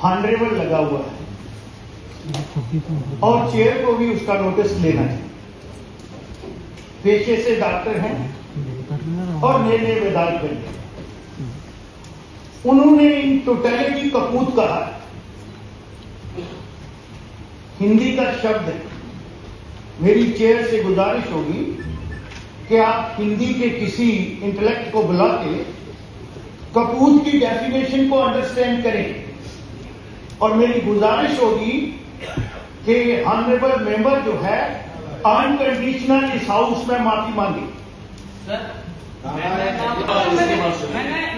Honourable लगा हुआ है और चेयर को भी उसका नोटिस लेना चाहिए। पेशे से डॉक्टर हैं और नए नए वेदांत बने। उन्होंने इन टोटलिटी कपूत कहा। हिंदी का शब्द है। मेरी चेयर से गुजारिश होगी कि आप हिंदी के किसी इंटेलेक्ट को बुला के कपूत की डेफिनेशन को अंडरस्टैंड करें। और मेरी गुजारिश होगी कि ऑनरेबल मेंबर जो है अनकंडीशनल इस हाउस में माफी मांगे। सर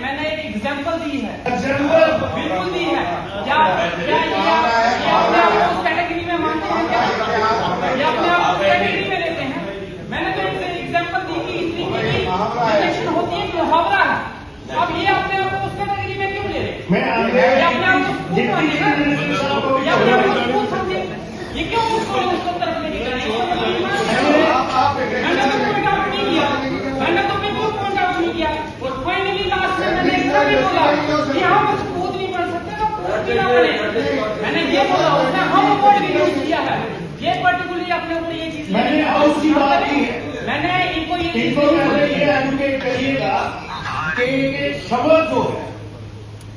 मैंने एक एग्जांपल दी है। एग्जाम्पल बिल्कुल दी है। क्या अपने आप को उस कैटेगरी में मानते हैं? क्या अपने आप को कैटेगरी में लेते हैं? मैंने तो एक एग्जांपल दी कि इस तरीके की सिचुएशन होती है कि मुहावरा है। अब ये अपने आप को उस कैटेगरी में क्यों ले रहे हैं? मैं अपने आप को स्कूल समझे, ये क्यों उसको तरफ लेके जा रहे हैं? मैंने तो पॉइंट आउट नहीं किया। मैंने तो बिल्कुल पॉइंट आउट नहीं किया। और फाइनली लास्ट में मैंने इतना भी बोला कि हम कपूत नहीं बन सकते तो कपूत भी ना बने। मैंने ये बोला, उसने हम वर्ड भी यूज किया है। ये पर्टिकुलरली अपने ऊपर ये चीज मैंने हाउस की बात की है। मैंने इनको ये एडवोकेट करिएगा कि एक शब्द जो है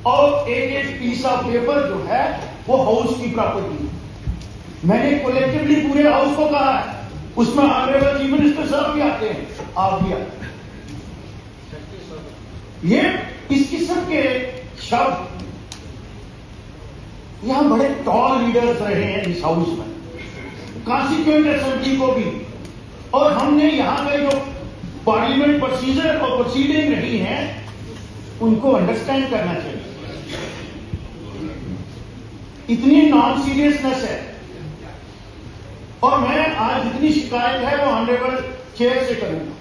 और एक पीस ऑफ पेपर जो है वो हाउस की प्रॉपर्टी है। मैंने कलेक्टिवली पूरे हाउस को कहा है। उसमें ऑनरेबल चीफ मिनिस्टर साहब भी आते हैं, आप भी आते हैं। ये इस किस्म के शब्द यहां बड़े टॉल लीडर्स रहे हैं इस हाउस में, कॉन्स्टिट्यूएंट असेंबली को भी। और हमने यहां के जो पार्लियामेंट प्रोसीजर और प्रोसीडिंग रही हैं उनको अंडरस्टैंड करना चाहिए। इतनी नॉन सीरियसनेस है। और मैं आज जितनी शिकायत है वो ऑनरेबल चेयर से करूंगा,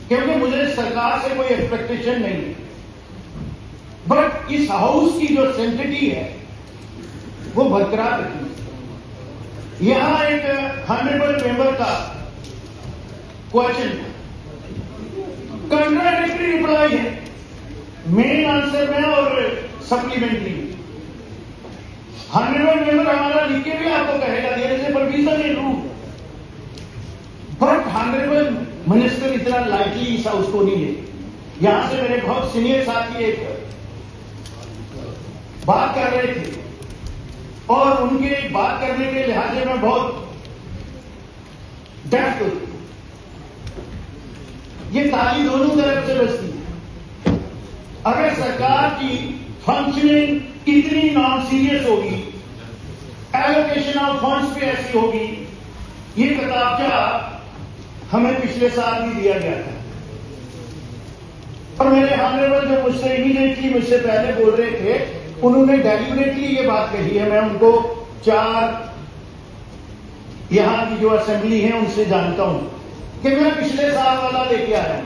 क्योंकि मुझे सरकार से कोई एक्सपेक्टेशन नहीं है। बट इस हाउस की जो सेंसिटिविटी है वो बरकरार रखी। यहां एक ऑनरेबल मेंबर का क्वेश्चन कंट्राडिक्टरी रिप्लाई है मेन आंसर में और सप्लीमेंट्री में। ऑनरेबल मेंबर हमारा लिख के भी आपको कहेगा there is a provision in rule, but honourable minister इतना लाइटली इस हाउस को नहीं है। यहां से मेरे बहुत सीनियर साथी एक बात कर रहे थे और उनके बात करने के लिहाजे में बहुत डेप्थ होती। ये ताली दोनों तरफ से बजती है। अगर सरकार की फंक्शनिंग इतनी नॉन सीरियस होगी, एलोकेशन ऑफ फंड्स पे ऐसी होगी, ये किताबचा हमें पिछले साल भी दिया गया था। और मेरे ऑनरेबल जो मुझसे इमीडिएटली मुझसे पहले बोल रहे थे उन्होंने डेलिबरेटली ये बात कही है। मैं उनको 4 यहां की जो असेंबली है उनसे जानता हूं कि मैं पिछले साल वाला लेके आया हूं।